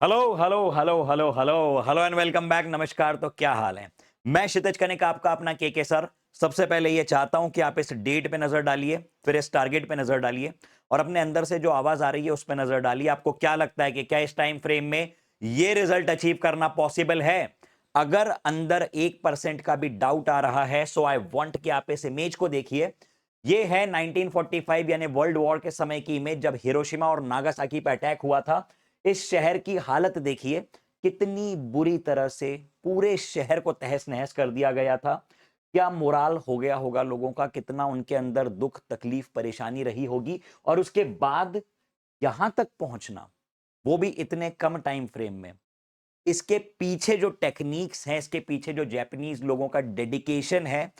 Hello hello hello hello hello hello and welcome back. नमस्कार। तो क्या हाल है? मैं क्षितिज कनिक, आपका अपना के सर। सबसे पहले ये चाहता हूं कि आप इस डेट पे नजर डालिए, फिर इस टारगेट पे नजर डालिए और अपने अंदर से जो आवाज आ रही है उस पे नजर डालिए। आपको क्या लगता है कि क्या इस टाइम फ्रेम में ये रिजल्ट अचीव करना पॉसिबल है? अगर अंदर 1% का भी डाउट आ रहा है, सो आई वॉन्ट कि आप इस इमेज को देखिए। ये है 1945 यानी वर्ल्ड वॉर के समय की इमेज, जब हिरोशिमा और नागासाकी पे अटैक हुआ था। इस शहर की हालत देखिए, कितनी बुरी तरह से पूरे शहर को तहस नहस कर दिया गया था। क्या मोराल हो गया होगा लोगों का, कितना उनके अंदर दुख तकलीफ परेशानी रही होगी। और उसके बाद यहां तक पहुंचना, वो भी इतने कम टाइम फ्रेम में। इसके पीछे जो टेक्निक्स हैं, इसके पीछे जो जापानीज लोगों का डेडिकेशन है,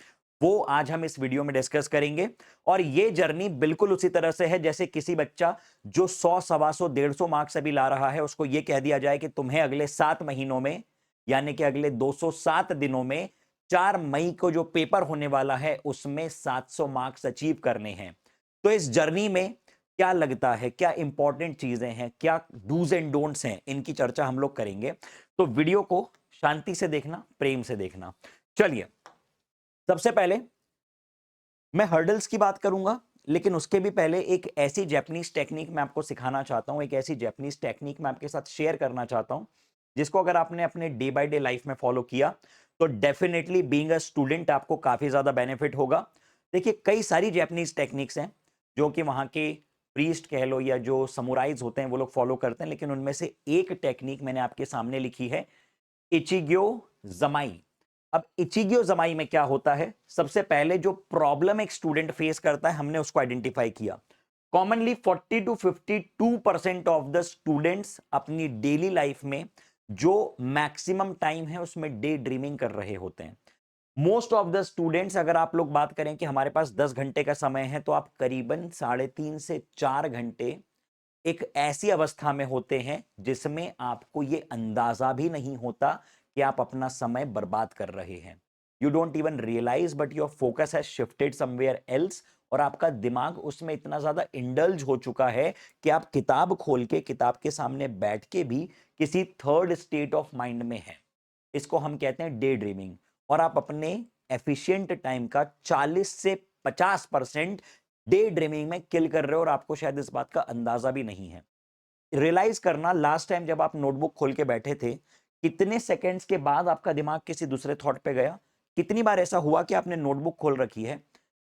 वो आज हम इस वीडियो में डिस्कस करेंगे। और ये जर्नी बिल्कुल उसी तरह से है जैसे किसी बच्चा जो 100 सवा सौ 150 मार्क्स अभी ला रहा है, उसको ये कह दिया जाए कि तुम्हें अगले 7 महीनों में, यानी कि अगले 207 दिनों में, 4 मई को जो पेपर होने वाला है उसमें 700 मार्क्स अचीव करने हैं। तो इस जर्नी में क्या लगता है, क्या इंपॉर्टेंट चीजें हैं, क्या डूज एंड डोंट्स हैं, इनकी चर्चा हम लोग करेंगे। तो वीडियो को शांति से देखना, प्रेम से देखना। चलिए, सबसे पहले मैं हर्डल्स की बात करूंगा, लेकिन उसके भी पहले एक ऐसी जापानीज टेक्निक मैं आपको सिखाना चाहता हूं, एक ऐसी जापानीज टेक्निक मैं आपके साथ शेयर करना चाहता हूं, जिसको अगर आपने अपने डे बाय डे लाइफ में फॉलो किया तो डेफिनेटली बीइंग अ स्टूडेंट आपको काफी ज्यादा बेनिफिट होगा। देखिए, कई सारी जापानीज टेक्निक्स हैं जो कि वहां के प्रीस्ट कह लो या जो समुराइज होते हैं वो लोग फॉलो करते हैं, लेकिन उनमें से एक टेक्निक मैंने आपके सामने लिखी है, इचिग्यो जमाई। अब इचिग्यो जमाई में क्या होता है? सबसे पहले जो प्रॉब्लम एक स्टूडेंट फेस करता है, हमने उसको आइडेंटिफाई किया। Commonly 40 to 52% of the students अपनी डेली लाइफ में जो मैक्सिमम टाइम है उसमें डे ड्रीमिंग कर रहे होते हैं। मोस्ट ऑफ द स्टूडेंट्स, अगर आप लोग बात करें कि हमारे पास 10 घंटे का समय है, तो आप करीबन 3.5 से 4 घंटे एक ऐसी अवस्था में होते हैं जिसमें आपको यह अंदाजा भी नहीं होता कि आप अपना समय बर्बाद कर रहे हैं। You don't even realise, but your focus has shifted somewhere else. और आपका दिमाग उसमें इतना ज्यादा इंडल्ज हो चुका है कि आप किताब खोल के, किताब के सामने बैठ के भी किसी थर्ड स्टेट ऑफ माइंड में हैं। इसको हम कहते हैं डे ड्रीमिंग। और आप अपने एफिशिएंट टाइम का 40 से 50% डे ड्रीमिंग में किल कर रहे हो और आपको शायद इस बात का अंदाजा भी नहीं है। रियलाइज करना, लास्ट टाइम जब आप नोटबुक खोल के बैठे थे, कितने सेकंड्स के बाद आपका दिमाग किसी दूसरे थॉट पे गया? कितनी बार ऐसा हुआ कि आपने नोटबुक खोल रखी है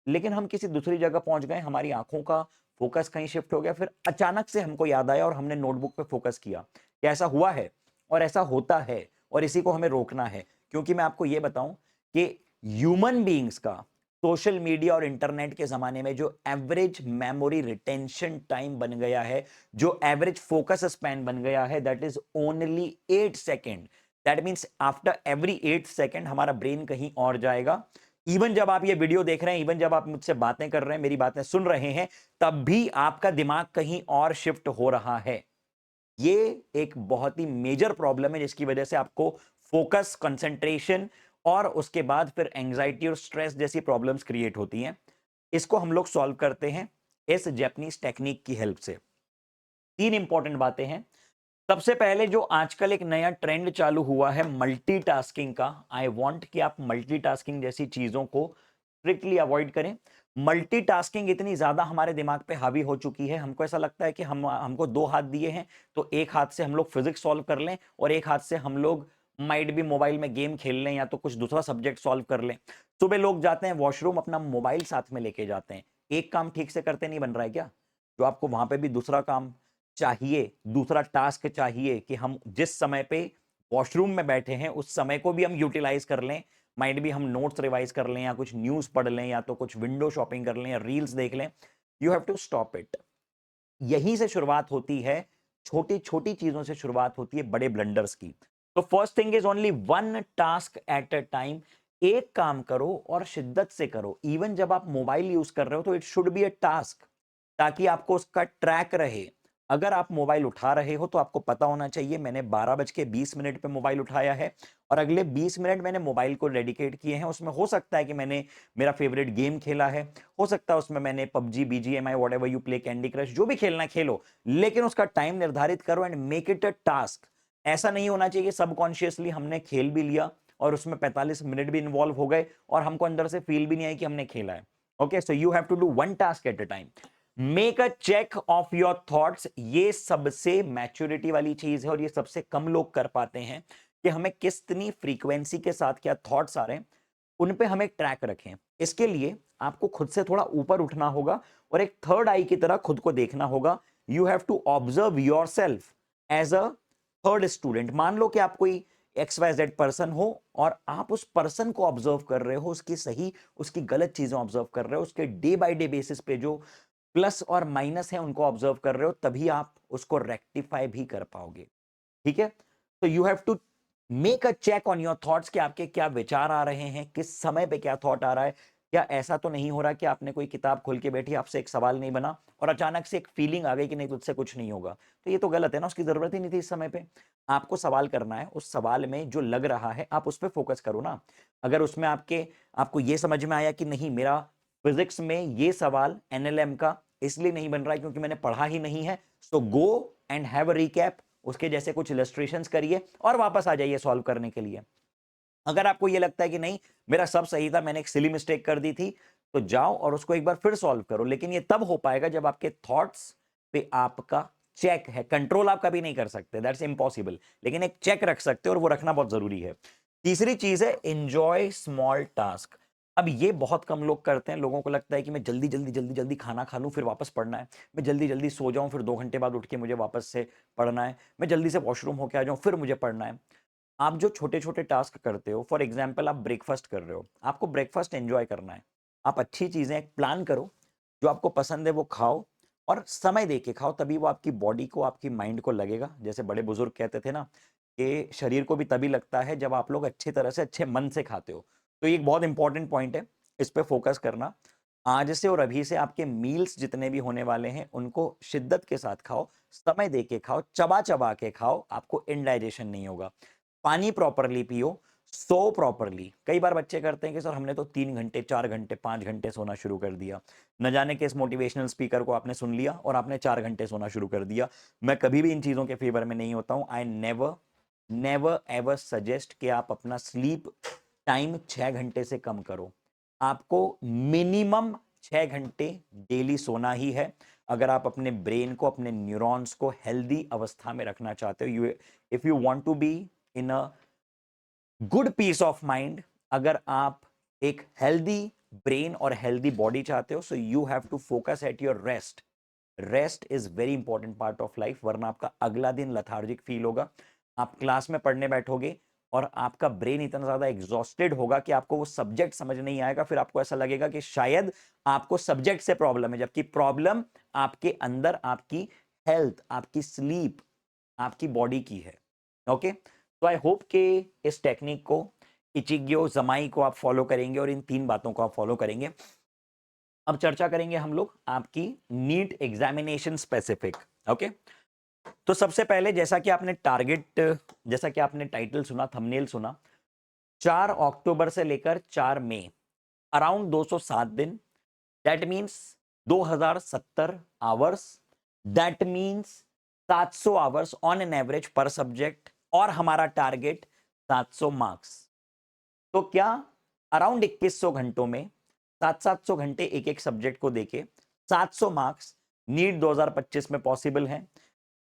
लेकिन हम किसी दूसरी जगह पहुंच गए, हमारी आंखों का फोकस कहीं शिफ्ट हो गया, फिर अचानक से हमको याद आया और हमने नोटबुक पे फोकस किया। क्या ऐसा हुआ है? और ऐसा होता है, और इसी को हमें रोकना है। क्योंकि मैं आपको यह बताऊं कि ह्यूमन बीइंग्स का सोशल मीडिया और इंटरनेट के जमाने में जो एवरेज मेमोरी रिटेंशन टाइम बन गया है, जो एवरेज फोकस स्पैन बन गया है, that is only 8 second. That means after every 8 second हमारा ब्रेन कहीं और जाएगा। इवन जब आप ये वीडियो देख रहे हैं, इवन जब आप मुझसे बातें कर रहे हैं, मेरी बातें सुन रहे हैं, तब भी आपका दिमाग कहीं और शिफ्ट हो रहा है। ये एक बहुत ही मेजर प्रॉब्लम है जिसकी वजह से आपको फोकस, कंसंट्रेशन और उसके बाद फिर एंजाइटी और स्ट्रेस जैसी प्रॉब्लम्स क्रिएट होती हैं। इसको हम लोग सॉल्व करते हैं इस जापानीज टेक्निक की हेल्प से। 3 इंपॉर्टेंट बातें हैं। सबसे पहले जो आजकल एक नया ट्रेंड चालू हुआ है मल्टीटास्किंग का, आई वांट कि आप मल्टीटास्किंग जैसी चीजों को स्ट्रिक्टली अवॉइड करें। मल्टीटास्किंग इतनी ज्यादा हमारे दिमाग पे हावी हो चुकी है, हमको ऐसा लगता है कि हमको 2 हाथ दिए हैं, तो एक हाथ से हम लोग फिजिक्स सॉल्व कर लें और एक हाथ से हम लोग माइट भी मोबाइल में गेम खेल लें या तो कुछ दूसरा सब्जेक्ट सॉल्व कर लें। सुबह लोग जाते हैं वॉशरूम, अपना मोबाइल साथ में लेके जाते हैं। एक काम ठीक से करते नहीं बन रहा है क्या? जो आपको वहां पे भी दूसरा काम चाहिए, दूसरा टास्क चाहिए कि हम जिस समय पे वॉशरूम में बैठे हैं उस समय को भी हम यूटिलाइज कर लें। माइंड भी हम नोट्स रिवाइज कर लें या कुछ न्यूज पढ़ लें या तो कुछ विंडो शॉपिंग कर लें या रील्स देख लें। You have to stop it. यहीं से शुरुआत होती है, छोटी छोटी चीजों से शुरुआत होती है बड़े ब्लंडर्स की। तो first thing is only one task at a time. एक काम करो और शिद्दत से करो। इवन जब आप मोबाइल यूज कर रहे हो तो it should be a task, ताकि आपको उसका ट्रैक रहे। अगर आप मोबाइल उठा रहे हो तो आपको पता होना चाहिए मैंने 12:20 पे मोबाइल उठाया है और अगले 20 मिनट मैंने मोबाइल को डेडिकेट किए हैं। उसमें हो सकता है कि मैंने मेरा फेवरेट गेम खेला है, हो सकता है उसमें मैंने PUBG, BGMI, whatever you play, candy crush, जो भी खेलना खेलो, लेकिन उसका टाइम निर्धारित करो and make it a task. ऐसा नहीं होना चाहिए कि सबकॉन्शियसली हमने खेल भी लिया और उसमें 45 मिनट भी इन्वॉल्व हो गए और हमको अंदर से फील भी नहीं आया कि हमने खेला है। Okay, so you have to do one task at a time. Make a check of your thoughts. ये सबसे मैच्योरिटी वाली चीज है और ये सबसे कम लोग कर पाते हैं कि हमें कितनी फ्रीक्वेंसी के साथ क्या थॉट्स आ रहे हैं, उन पे हमें ट्रैक रखें। इसके लिए आपको खुद से थोड़ा ऊपर उठना होगा और एक थर्ड आई की तरह खुद को देखना होगा। You have to observe yourself as a third student. मान लो कि आप कोई XYZ पर्सन हो और आप उस पर्सन को ऑब्जर्व कर रहे हो, उसकी सही उसकी गलत चीजें ऑब्जर्व कर रहे हो, उसके डे बाय डे बेसिस पे जो प्लस और माइनस है उनको ऑब्जर्व कर रहे हो, तभी आप उसको रेक्टिफाई भी कर पाओगे। ठीक है, तो you have to make a check on your thoughts कि आपके क्या विचार आ रहे हैं, किस समय पे क्या थॉट आ रहा है। क्या ऐसा तो नहीं हो रहा कि आपने कोई किताब खोल के बैठी, आपसे एक सवाल नहीं बना और अचानक से एक फीलिंग आ गई कि नहीं तुझसे कुछ नहीं होगा, तो ये तो गलत है ना, उसकी जरूरत ही नहीं थी इस समय पे। आपको सवाल करना है, उस सवाल में जो लग रहा है आप उस पर फोकस करो ना। अगर उसमें आपको ये समझ में आया कि नहीं मेरा फिजिक्स में ये सवाल NLM का इसलिए नहीं बन रहा है क्योंकि मैंने पढ़ा ही नहीं है, so go and have a recap, उसके जैसे कुछ इलस्ट्रेशंस करिए और वापस आ जाइए सॉल्व करने के लिए। अगर आपको यह लगता है कि नहीं मेरा सब सही था, मैंने एक सिली मिस्टेक कर दी थी, तो जाओ और उसको एक बार फिर सॉल्व करो। लेकिन ये तब हो पाएगा जब आपके थॉट्स पे आपका चेक है। कंट्रोल आप कभी नहीं कर सकते, दैट्स इम्पॉसिबल, लेकिन एक चेक रख सकते हो और वो रखना बहुत जरूरी है। तीसरी चीज है एंजॉय स्मॉल टास्क। अब ये बहुत कम लोग करते हैं। लोगों को लगता है कि मैं जल्दी जल्दी जल्दी जल्दी खाना खा लूं फिर वापस पढ़ना है, मैं जल्दी जल्दी सो जाऊं फिर 2 घंटे बाद उठ के मुझे वापस से पढ़ना है, मैं जल्दी से वॉशरूम होके आ जाऊं फिर मुझे पढ़ना है। आप जो छोटे छोटे टास्क करते हो, फॉर एग्जाम्पल आप ब्रेकफास्ट कर रहे हो, आपको ब्रेकफास्ट एंजॉय करना है। आप अच्छी चीजें प्लान करो, जो आपको पसंद है वो खाओ और समय दे के खाओ, तभी वो आपकी बॉडी को आपकी माइंड को लगेगा। जैसे बड़े बुजुर्ग कहते थे ना कि शरीर को भी तभी लगता है जब आप लोग अच्छी तरह से अच्छे मन से खाते हो। तो ये एक बहुत इंपॉर्टेंट पॉइंट है, इस पर फोकस करना। आज से और अभी से आपके मील्स जितने भी होने वाले हैं उनको शिद्दत के साथ खाओ, समय दे के खाओ, चबा चबा के खाओ, आपको इनडाइजेशन नहीं होगा। पानी प्रॉपरली पियो, सो प्रॉपरली। कई बार बच्चे करते हैं कि सर हमने तो 3 घंटे 4 घंटे 5 घंटे सोना शुरू कर दिया। न जाने किस मोटिवेशनल स्पीकर को आपने सुन लिया और आपने 4 घंटे सोना शुरू कर दिया। मैं कभी भी इन चीजों के फेवर में नहीं होता हूं। I never never ever suggest कि आप अपना स्लीप टाइम 6 घंटे से कम करो। आपको मिनिमम 6 घंटे डेली सोना ही है। अगर आप अपने ब्रेन को, अपने न्यूरॉन्स को हेल्दी अवस्था में रखना चाहते हो, you if you want to be in a good peace of mind, अगर आप एक हेल्दी ब्रेन और हेल्दी बॉडी चाहते हो, so you have to focus at your rest. Rest is very important part of life, वरना आपका अगला दिन लथार्जिक फील होगा। आप क्लास में पढ़ने बैठोगे और आपका ब्रेन इतना ज्यादा एग्जॉस्टेड होगा कि आपको वो सब्जेक्ट समझ नहीं आएगा। फिर आपको ऐसा लगेगा कि शायद आपको सब्जेक्ट से प्रॉब्लम है, जबकि प्रॉब्लम आपके अंदर आपकी हेल्थ, आपकी स्लीप, आपकी बॉडी की है। ओके, तो आई होप कि इस टेक्निक को, इचिग्यो जमाई को आप फॉलो करेंगे और इन 3 बातों को आप फॉलो करेंगे। अब चर्चा करेंगे हम लोग आपकी नीट एग्जामिनेशन स्पेसिफिक। ओके, तो सबसे पहले जैसा कि आपने टारगेट, जैसा कि आपने टाइटल सुना, थंबनेल सुना, 4 अक्टूबर से लेकर 4 मई, अराउंड 207 दिन, that means 2070 hours, that means 700 hours on an average पर सब्जेक्ट, और हमारा टारगेट 700 मार्क्स। तो क्या अराउंड 2100 घंटों में 700 घंटे एक एक सब्जेक्ट को देके 700 मार्क्स नीट 2025 में पॉसिबल है?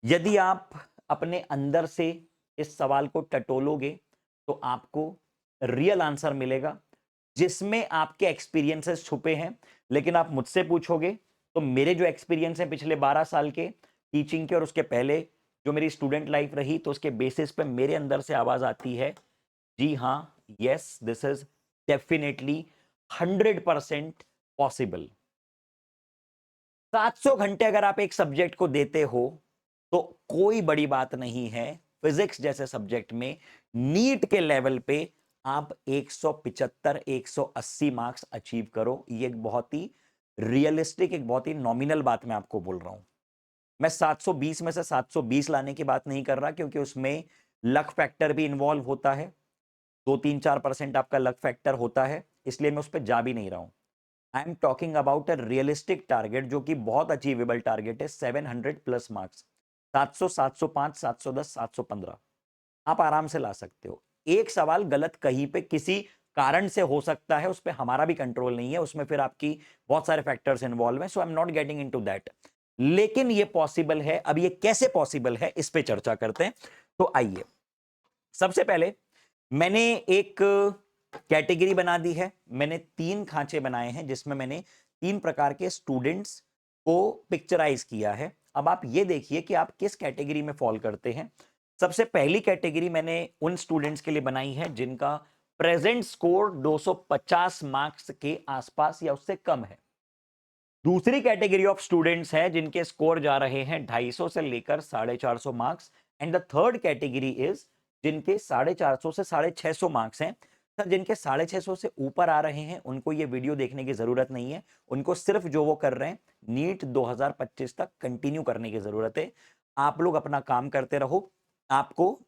यदि आप अपने अंदर से इस सवाल को टटोलोगे तो आपको रियल आंसर मिलेगा, जिसमें आपके एक्सपीरियंसेस छुपे हैं। लेकिन आप मुझसे पूछोगे तो मेरे जो एक्सपीरियंस है पिछले 12 साल के टीचिंग के और उसके पहले जो मेरी स्टूडेंट लाइफ रही, तो उसके बेसिस पे मेरे अंदर से आवाज आती है, जी हाँ, yes this is definitely 100% possible. 700 घंटे अगर आप एक सब्जेक्ट को देते हो तो कोई बड़ी बात नहीं है। फिजिक्स जैसे सब्जेक्ट में नीट के लेवल पे आप 175 180 मार्क्स अचीव करो। ये एक बहुत ही रियलिस्टिक, एक बहुत ही नॉमिनल बात मैं आपको बोल रहा हूं। मैं 720 में से 720 लाने की बात नहीं कर रहा, क्योंकि उसमें लक फैक्टर भी इन्वॉल्व होता है। 2-3-4% आपका लक फैक्टर होता है, इसलिए मैं उस पर जा भी नहीं रहा हूं। I am talking about a realistic target, जो कि बहुत अचीवेबल टारगेट है, 700 प्लस मार्क्स, 700, 705, 710, 715। आप आराम से ला सकते हो। एक सवाल गलत कहीं पे किसी कारण से हो सकता है, उस पे हमारा भी कंट्रोल नहीं है, उसमें फिर आपकी बहुत सारे फैक्टर्स इन्वॉल्व हैं, so I am not getting into that. लेकिन ये पॉसिबल है। अब ये कैसे पॉसिबल है, इस पे चर्चा करते हैं। तो आइए, सबसे पहले मैंने एक कैटेगरी बना दी है। मैंने 3 खांचे बनाए हैं जिसमें मैंने 3 प्रकार के स्टूडेंट्स को पिक्चराइज किया है। अब आप ये देखिए कि आप किस कैटेगरी में फॉल करते हैं। सबसे पहली कैटेगरी मैंने उन स्टूडेंट्स के लिए बनाई है जिनका प्रेजेंट स्कोर 250 मार्क्स के आसपास या उससे कम है। दूसरी कैटेगरी ऑफ स्टूडेंट्स है जिनके स्कोर जा रहे हैं 250 से लेकर 450 marks. And the third category is जिनके 450 से 650 मार्क्स हैं। सर, जिनके 650 से ऊपर आ रहे हैं उनको ये वीडियो देखने की जरूरत नहीं है, उनको सिर्फ जो वो कर रहे हैं नीट 2025 तक कंटिन्यू करने की जरूरत है। आप लोग अपना काम करते रहो। आपको,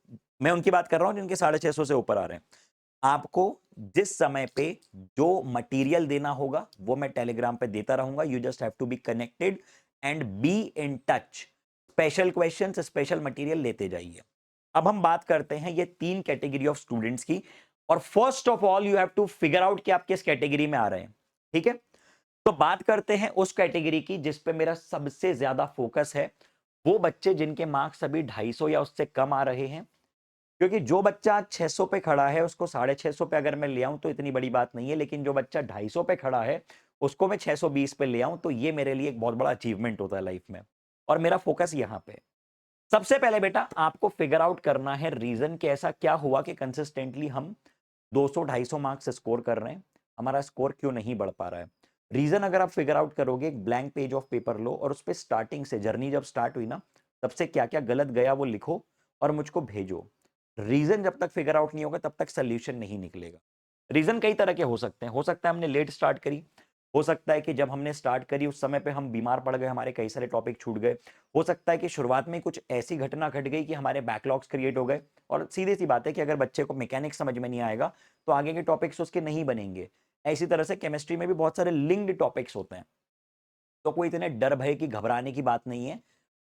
मैं उनकी बात कर रहा हूं जिनके 650 से ऊपर आ रहे हैं। आपको जिस समय पे जो मटेरियल देना होगा वो मैं टेलीग्राम पे देता रहूंगा। You just have to be connected and be in touch. Special questions, special material लेते जाइए। अब हम बात करते हैं ये 3 कैटेगरी ऑफ स्टूडेंट्स की। और first of all you have to figure out कि आप किस कैटेगरी में आ रहे हैं। ठीक है, तो बात करते हैं उस कैटेगरी की जिस पे मेरा सबसे ज्यादा फोकस है। वो बच्चे जिनके मार्क्स अभी 250 या उससे कम आ रहे हैं। क्योंकि जो बच्चा 600 पे खड़ा है उसको 650 पे अगर मैं ले आऊं तो इतनी बड़ी बात नहीं है, लेकिन जो बच्चा 250 पे खड़ा है उसको मैं 620 पे ले आऊं तो ये मेरे लिए एक बहुत बड़ा अचीवमेंट होता है लाइफ में। और मेरा फोकस यहां पे। सबसे पहले बेटा आपको फिगर आउट करना है रीजन कि ऐसा क्या हुआ कि कंसिस्टेंटली हम 200-250 मार्क्स स्कोर कर रहे हैं, हमारा स्कोर क्यों नहीं बढ़ पा रहा है। रीजन अगर आप फिगर आउट करोगे, एक ब्लैंक पेज ऑफ पेपर लो और उस पर स्टार्टिंग से जर्नी जब स्टार्ट हुई ना तब से क्या क्या गलत गया वो लिखो और मुझको भेजो। रीजन जब तक फिगर आउट नहीं होगा तब तक सोल्यूशन नहीं निकलेगा। रीजन कई तरह के हो सकते हैं। हो सकता है हमने लेट स्टार्ट करी, हो सकता है कि जब हमने स्टार्ट करी उस समय पे हम बीमार पड़ गए, हमारे कई सारे टॉपिक छूट गए। हो सकता है कि शुरुआत में कुछ ऐसी घटना घट गई कि हमारे बैकलॉग्स क्रिएट हो गए। और सीधी सी बात है कि अगर बच्चे को मैकेनिक्स समझ में नहीं आएगा तो आगे के टॉपिक्स उसके नहीं बनेंगे। ऐसी तरह से केमिस्ट्री में भी बहुत सारे लिंक्ड टॉपिक्स होते हैं। तो कोई इतने डर भय की घबराने की बात नहीं है।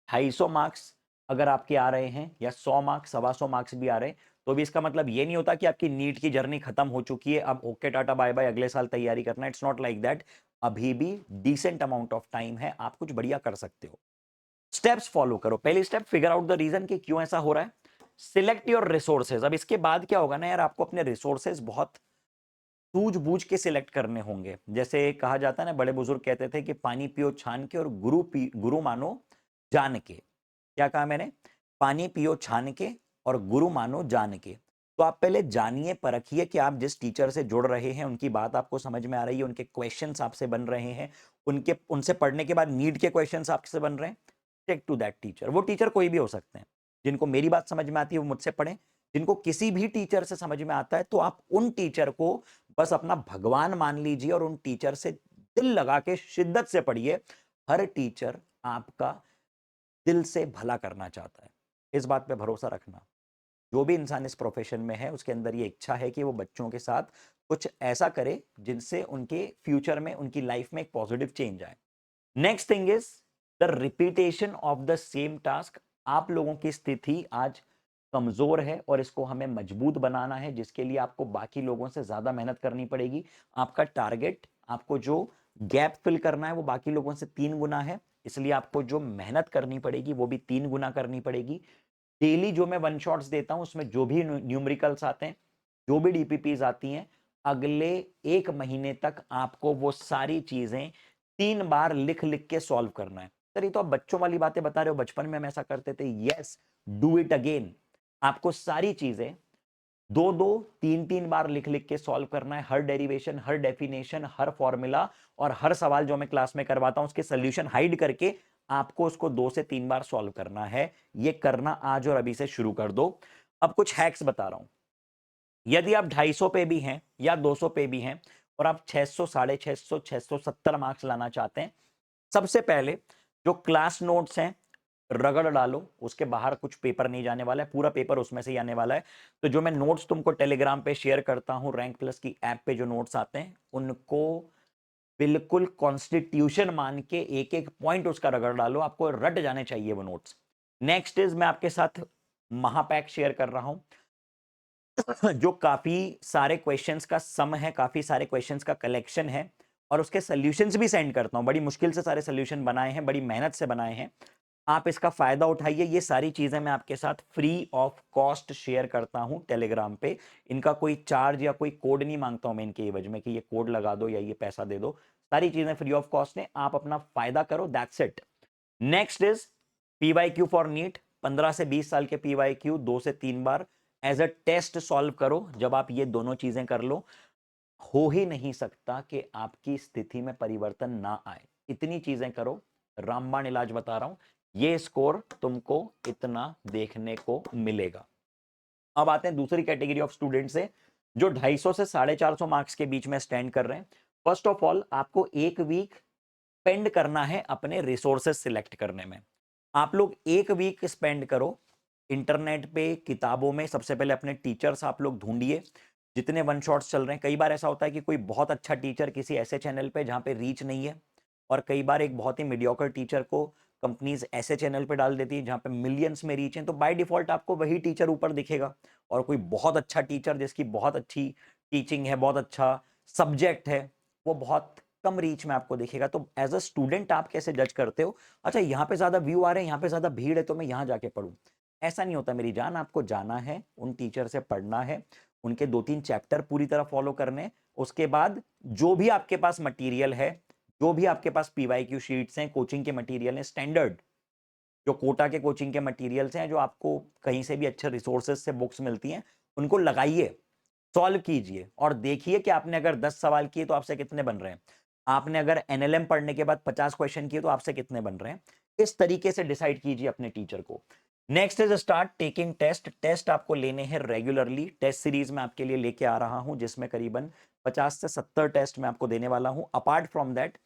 250 मार्क्स अगर आपके आ रहे हैं या 100 मार्क्स, 125 मार्क्स भी आ रहे हैं तो भी इसका मतलब ये नहीं होता कि आपकी नीट की जर्नी खत्म हो चुकी है, अब ओके टाटा बाय बाय, अगले साल तैयारी करना। It's not like that. अभी भी डिसेंट अमाउंट ऑफ टाइम है, आप कुछ बढ़िया कर सकते हो। स्टेप्स फॉलो करो। पहली step, figure out the reason कि क्यों ऐसा हो रहा है। Select your resources. अब इसके बाद क्या होगा ना यार, आपको अपने रिसोर्सेज बहुत सूझबूझ के सिलेक्ट करने होंगे। जैसे कहा जाता है ना, बड़े बुजुर्ग कहते थे कि पानी पियो छान के और गुरु मानो जान के। क्या कहा मैंने? पानी पियो छान के और गुरु मानो जान के। तो आप पहले जानिए, परखिए कि आप जिस टीचर से जुड़ रहे हैं उनकी बात आपको समझ में आ रही है, उनके क्वेश्चंस आपसे बन रहे हैं, उनके उनसे पढ़ने के बाद नीट के क्वेश्चंस आपसे बन रहे हैं। Take to that teacher. वो टीचर कोई भी हो सकते हैं। जिनको मेरी बात समझ में आती है वो मुझसे पढ़ें, जिनको किसी भी टीचर से समझ में आता है तो आप उन टीचर को बस अपना भगवान मान लीजिए और उन टीचर से दिल लगा के शिद्दत से पढ़िए। हर टीचर आपका दिल से भला करना चाहता है, इस बात पे भरोसा रखना। जो भी इंसान इस प्रोफेशन में है उसके अंदर ये इच्छा है कि वो बच्चों के साथ कुछ ऐसा करे जिनसे उनके फ्यूचर में, उनकी लाइफ में एक पॉजिटिव चेंज आए। Next thing is the repetition of the same task. आप लोगों की स्थिति आज कमजोर है और इसको हमें मजबूत बनाना है, जिसके लिए आपको बाकी लोगों से ज्यादा मेहनत करनी पड़ेगी। आपका टारगेट, आपको जो गैप फिल करना है वो बाकी लोगों से 3 गुना है, इसलिए आपको जो मेहनत करनी पड़ेगी वो भी 3 गुना करनी पड़ेगी। डेली जो मैं वन शॉट्स देता हूं उसमें जो भी न्यूमेरिकल्स आते हैं, जो भी डीपीपीज आती हैं, अगले 1 महीने तक आपको वो सारी चीजें 3 बार लिख लिख के सॉल्व करना है। सर ये तो आप बच्चों वाली बातें बता रहे हो, बचपन में हम ऐसा करते थे। Yes, do it again. आपको सारी चीजें 2-2, 3-3 बार लिख लिख के सॉल्व करना है। हर डेरिवेशन, हर डेफिनेशन, हर फॉर्मूला और हर सवाल जो मैं क्लास में करवाता हूं उसके सोल्यूशन हाइड करके आपको उसको 2 से 3 बार सॉल्व करना है। ये करना आज और अभी से शुरू कर दो। अब कुछ हैक्स बता रहा हूं। यदि आप 250 पे भी हैं या 200 पे भी हैं और आप 600, 650, 670 मार्क्स लाना चाहते हैं, सबसे पहले जो क्लास नोट्स हैं रगड़ डालो। उसके बाहर कुछ पेपर नहीं जाने वाला है, पूरा पेपर उसमें से ही आने वाला है। तो जो मैं नोट्स तुमको टेलीग्राम पे शेयर करता हूं, रैंक प्लस की ऐप पे जो नोट्स आते हैं उनको बिल्कुल कॉन्स्टिट्यूशन मान के एक एक पॉइंट उसका रगड़ डालो, आपको रट जाने चाहिए वो नोट्स। नेक्स्ट इज मैं आपके साथ महापैक शेयर कर रहा हूं। जो काफी सारे क्वेश्चंस का सम है, काफी सारे क्वेश्चंस का कलेक्शन है, और उसके सॉल्यूशंस भी सेंड करता हूं। बड़ी मुश्किल से सारे सॉल्यूशन बनाए हैं, बड़ी मेहनत से बनाए हैं। आप इसका फायदा उठाइए। ये सारी चीजें मैं आपके साथ फ्री ऑफ कॉस्ट शेयर करता हूं टेलीग्राम पे। इनका कोई चार्ज या कोई कोड नहीं मांगता हूं मैं इनके एवज में कि ये कोड लगा दो या ये पैसा दे दो। सारी चीजें फ्री ऑफ कॉस्ट है, आप अपना फायदा करो, that's it. Next is PYQ for NEET. 15 से 20 साल के पीवाईक्यू 2 से 3 बार एज अ टेस्ट सॉल्व करो। जब आप ये दोनों चीजें कर लो, हो ही नहीं सकता कि आपकी स्थिति में परिवर्तन ना आए। इतनी चीजें करो, रामबाण इलाज बता रहा हूं, ये स्कोर तुमको इतना देखने को मिलेगा। अब आते हैं दूसरी कैटेगरी ऑफ स्टूडेंट से जो 250 से 450 मार्क्स के बीच में स्टैंड कर रहे हैं। फर्स्ट ऑफ ऑल, आपको एक वीक स्पेंड करना है अपने रिसोर्सेस सिलेक्ट करने में। आप लोग एक वीक स्पेंड करो इंटरनेट पे, किताबों में। सबसे पहले अपने टीचर्स आप लोग ढूंढिए, जितने वन शॉट्स चल रहे हैं। कई बार ऐसा होता है कि कोई बहुत अच्छा टीचर किसी ऐसे चैनल पे जहां पे रीच नहीं है, और कई बार एक बहुत ही मीडियोकर टीचर को कंपनीज ऐसे चैनल पे डाल देती है जहां पे मिलियंस में रीच है, तो बाय डिफॉल्ट आपको वही टीचर ऊपर दिखेगा। और कोई बहुत अच्छा टीचर जिसकी बहुत अच्छी टीचिंग है, बहुत अच्छा सब्जेक्ट है, वो बहुत कम रीच में आपको दिखेगा। तो एज अ स्टूडेंट आप कैसे जज करते हो? अच्छा, यहाँ पे ज्यादा व्यू आ रहे हैं, यहाँ पे ज्यादा भीड़ है, तो मैं यहाँ जाके पढ़ूं। ऐसा नहीं होता मेरी जान। आपको जाना है, उन टीचर से पढ़ना है, उनके 2-3 चैप्टर पूरी तरह फॉलो करने। उसके बाद जो भी आपके पास मटेरियल है, जो भी आपके पास पीवाईक्यू शीट्स हैं, कोचिंग के मटेरियल हैं, स्टैंडर्ड जो कोटा के कोचिंग के मटेरियल्स हैं, जो आपको कहीं से भी अच्छे रिसोर्सेज से बुक्स मिलती हैं, उनको लगाइए, सॉल्व कीजिए, और देखिए कि आपने अगर 10 सवाल किए तो आपसे कितने बन रहे हैं। आपने अगर एनएलएम पढ़ने के बाद 50 क्वेश्चन किए तो आपसे कितने बन रहे हैं। इस तरीके से डिसाइड कीजिए अपने टीचर को। Next is start taking test. Test आपको लेने हैं रेगुलरली। टेस्ट सीरीज में आपके लिए लेके आ रहा हूं, जिसमें करीबन 50 से 70 टेस्ट मैं आपको देने वाला हूं। अपार्ट फ्रॉम दैट,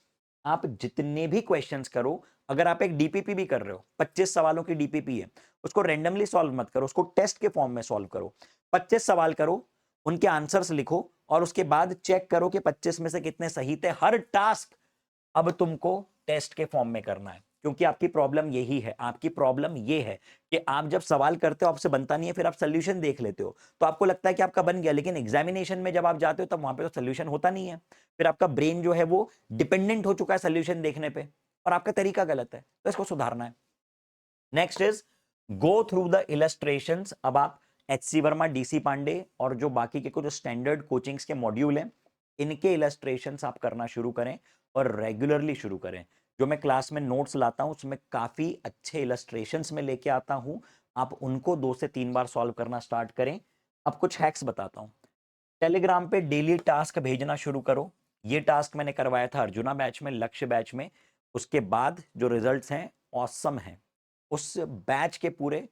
आप जितने भी क्वेश्चंस करो, अगर आप एक डीपीपी भी कर रहे हो, 25 सवालों की डीपीपी है, उसको रैंडमली सॉल्व मत करो, उसको टेस्ट के फॉर्म में सॉल्व करो। 25 सवाल करो, उनके आंसर्स लिखो, और उसके बाद चेक करो कि 25 में से कितने सही थे। हर टास्क अब तुमको टेस्ट के फॉर्म में करना है, क्योंकि आपकी प्रॉब्लम यही है। आपकी प्रॉब्लम ये है कि आप जब सवाल करते हो आपसे बनता नहीं है, फिर आप सोल्यूशन देख लेते हो तो आपको लगता है कि आपका बन गया, लेकिन एग्जामिनेशन में जब आप जाते हो तब वहां पे तो सोल्यूशन होता नहीं है। फिर आपका ब्रेन जो है वो डिपेंडेंट हो चुका है सोल्यूशन देखने पे, और आपका तरीका गलत है, तो इसको सुधारना है। Next is go through the illustrations. अब आप H C Verma, DC Pandey और जो बाकी के कुछ स्टैंडर्ड कोचिंग्स के मॉड्यूल हैं, इनके इलस्ट्रेशंस आप करना शुरू करें, और रेगुलरली शुरू करें। जो मैं क्लास में नोट्स लाता हूं उसमें काफी अच्छे इलस्ट्रेशंस में लेके आता हूं। आप उनको 2 से 3 बार सॉल्व करना स्टार्ट करें। अब कुछ हैक्स बताता हूं। टेलीग्राम पे डेली टास्क भेजना शुरू करो। ये टास्क मैंने करवाया था अर्जुना बैच में, लक्ष्य बैच में। उसके बाद जो रिजल्ट्स हैं, ऑसम हैं। उस बैच के पूरे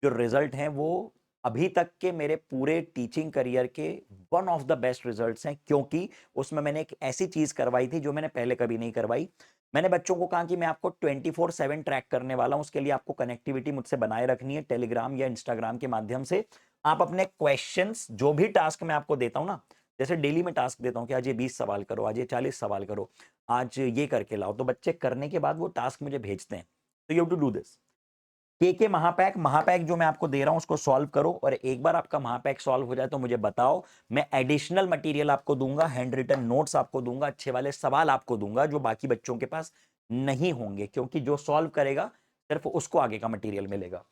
जो रिजल्ट हैं वो अभी तक के मेरे पूरे टीचिंग करियर के one of the best results हैं, क्योंकि उसमें मैंने एक ऐसी चीज करवाई थी जो मैंने पहले कभी नहीं करवाई। मैंने बच्चों को कहा कि मैं आपको 24/7 ट्रैक करने वाला हूं, उसके लिए आपको कनेक्टिविटी मुझसे बनाए रखनी है टेलीग्राम या इंस्टाग्राम के माध्यम से। आप अपने क्वेश्चंस, जो भी टास्क मैं आपको देता हूं ना, जैसे डेली में टास्क देता हूं कि आज ये 20 सवाल करो, आज ये 40 सवाल करो, आज ये करके लाओ, तो बच्चे करने के बाद वो टास्क मुझे भेजते हैं। तो you have to do this. के महापैक, महापैक जो मैं आपको दे रहा हूं उसको सॉल्व करो, और एक बार आपका महापैक सॉल्व हो जाए तो मुझे बताओ। मैं एडिशनल मटेरियल आपको दूंगा, हैंड रिटन नोट्स आपको दूंगा, अच्छे वाले सवाल आपको दूंगा जो बाकी बच्चों के पास नहीं होंगे, क्योंकि जो सॉल्व करेगा सिर्फ उसको आगे का मटेरियल मिलेगा।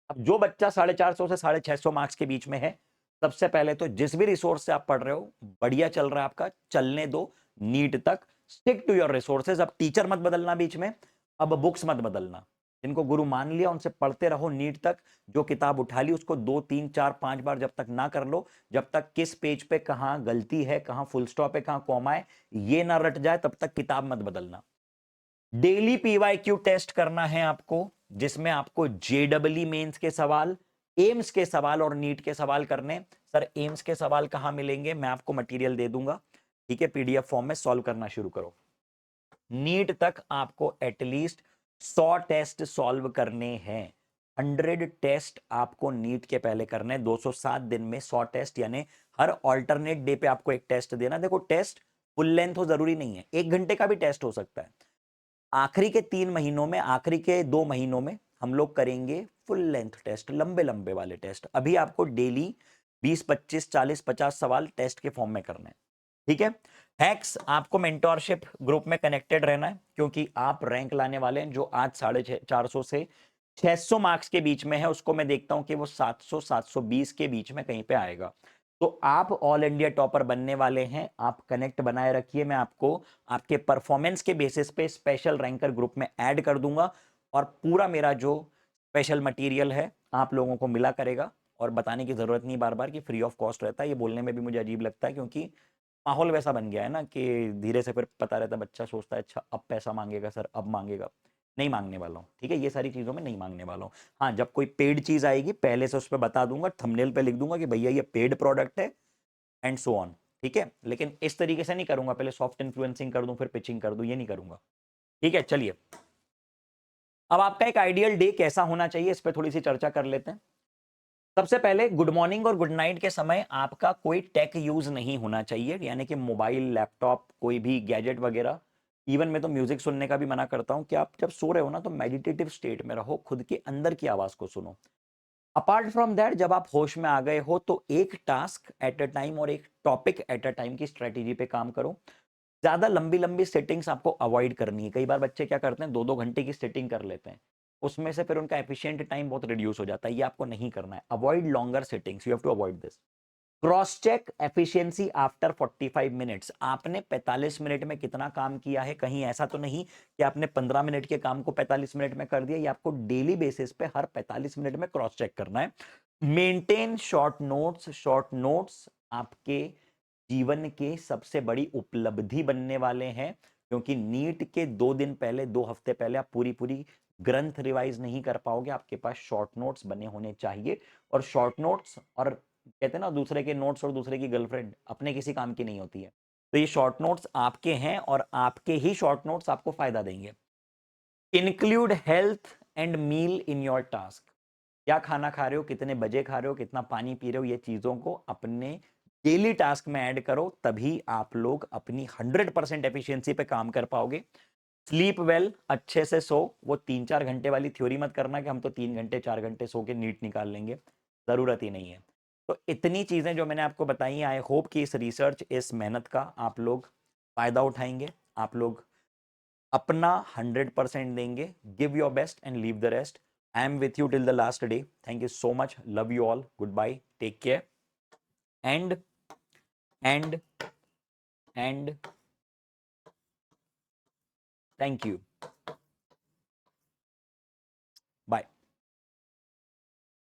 अब जो बच्चा 450 से 650 मार्क्स के बीच में है, सबसे पहले तो जिस भी रिसोर्स से आप पढ़ रहे हो, बढ़िया चल रहा है आपका, चलने दो नीट तक। Stick to your resources. अब टीचर मत बदलना बीच में, अब बुक्स मत बदलना। जिनको गुरु मान लिया उनसे पढ़ते रहो नीट तक। जो किताब उठा ली उसको 2 3 4 5 बार जब तक ना कर लो, जब तक किस पेज पे कहां गलती है, कहां फुल स्टॉप है, कहां कॉमा है, ये ना रट जाए, तब तक किताब मत बदलना। डेली पीवाईक्यू टेस्ट करना है आपको, जिसमें आपको जेडब्ल्यू मेंस के सवाल, एम्स के सवाल और नीट के सवाल करने। सर एम्स के सवाल कहां मिलेंगे? मैं आपको मटेरियल दे दूंगा, ठीक है, पीडीएफ फॉर्म में। सॉल्व करना शुरू करो। नीट तक आपको एटलीस्ट 100 टेस्ट सॉल्व करने हैं। 100 टेस्ट आपको नीट के पहले करने हैं। 207 दिन में 100 टेस्ट, यानी हर ऑल्टरनेट डे पे आपको एक टेस्ट देना। देखो, टेस्ट फुल लेंथ हो जरूरी नहीं है, 1 घंटे का भी टेस्ट हो सकता है। आखिरी के 3 महीनों में, आखिरी के 2 महीनों में हम लोग करेंगे फुल लेंथ टेस्ट, लंबे लंबे वाले टेस्ट। अभी आपको डेली 20, 25, 40, 50 सवाल टेस्ट के फॉर्म में करने हैं, ठीक है। हैक्स, आपको मेंटोरशिप ग्रुप में कनेक्टेड रहना है, क्योंकि आप रैंक लाने वाले हैं जो आज 450 से 600 मार्क्स के बीच में है, उसको मैं देखता हूं कि वो 700 720 के बीच में कहीं पे आएगा। तो आप ऑल इंडिया टॉपर बनने वाले हैं, आप कनेक्ट बनाए रखिए। मैं आपको आपके परफॉर्मेंस के बेसिस पे स्पेशल रैंकर ग्रुप में ऐड कर दूंगा, और पूरा मेरा जो स्पेशल मटेरियल है आप लोगों को मिला करेगा। और बताने की जरूरत नहीं बार बार कि फ्री ऑफ कॉस्ट रहता है, ये बोलने में भी मुझे अजीब लगता है, क्योंकि माहौल वैसा बन गया है ना कि धीरे से फिर पता रहता है, बच्चा सोचता है अच्छा अब पैसा मांगेगा सर, अब मांगेगा। नहीं मांगने वाला हूँ, ठीक है, ये सारी चीज़ों में नहीं मांगने वाला हूँ। हाँ, जब कोई पेड चीज़ आएगी पहले से उस पर बता दूंगा, थंबनेल पे लिख दूंगा कि भैया ये पेड प्रोडक्ट है एंड सो ऑन, ठीक है। लेकिन इस तरीके से नहीं करूंगा, पहले सॉफ्ट इन्फ्लुएंसिंग कर दूं फिर पिचिंग कर दूं, ये नहीं करूंगा, ठीक है। चलिए, अब आपका एक आइडियल डे कैसा होना चाहिए इस पर थोड़ी सी चर्चा कर लेते हैं। सबसे पहले गुड मॉर्निंग और गुड नाइट के समय आपका कोई टेक यूज नहीं होना चाहिए, यानी कि मोबाइल, लैपटॉप, कोई भी गैजेट वगैरह। इवन मैं तो म्यूजिक सुनने का भी मना करता हूं कि आप जब सो रहे हो ना तो मेडिटेटिव स्टेट में रहो, खुद के अंदर की आवाज को सुनो। अपार्ट फ्रॉम दैट, जब आप होश में आ गए हो तो एक टास्क एट अ टाइम और एक टॉपिक एट अ टाइम की स्ट्रेटेजी पे काम करो। ज्यादा लंबी लंबी सेटिंग्स आपको अवॉइड करनी है। कई बार बच्चे क्या करते हैं, 2-2 घंटे की सेटिंग कर लेते हैं, उसमें से फिर उनका एफिशिएंट टाइम बहुत रिड्यूस हो जाता है। ये आपको नहीं करना है। Avoid longer settings, you have to avoid this. Cross check efficiency after 45 minutes. आपने 45 मिनट में कितना काम किया है, कहीं ऐसा तो नहीं कि आपने 15 मिनट के काम को 45 मिनट में कर दिया। ये आपको डेली बेसिस पे हर 45 मिनट में क्रॉस चेक करना है। Maintain short notes. Short notes आपके जीवन के सबसे बड़ी उपलब्धि बनने वाले हैं, क्योंकि नीट के 2 दिन पहले, 2 हफ्ते पहले आप पूरी पूरी ग्रंथ रिवाइज नहीं कर पाओगे। आपके पास शॉर्ट नोट्स बने होने चाहिए। और शॉर्ट नोट्स, और कहते हैं ना दूसरे के नोट्स और दूसरे की गर्लफ्रेंड अपने किसी काम की नहीं होती है, तो ये शॉर्ट नोट्स आपके हैं और आपके ही शॉर्ट नोट्स आपको फायदा देंगे। Include health and meal in your task. क्या खाना खा रहे हो, कितने बजे खा रहे हो, कितना पानी पी रहे हो, ये चीजों को अपने डेली टास्क में ऐड करो, तभी आप लोग अपनी 100% एफिशिएंसी पे काम कर पाओगे। स्लीप वेल, अच्छे से सो। वो 3-4 घंटे वाली थ्योरी मत करना कि हम तो 3 घंटे 4 घंटे सो के नीट निकाल लेंगे, जरूरत ही नहीं है। तो इतनी चीजें जो मैंने आपको बताई, आई होप कि इस रिसर्च, इस मेहनत का आप लोग फायदा उठाएंगे, आप लोग अपना 100% देंगे। Give your best and leave the rest. I am with you till the last day. Thank you so much, love you all, goodbye, take care, and and and thank you.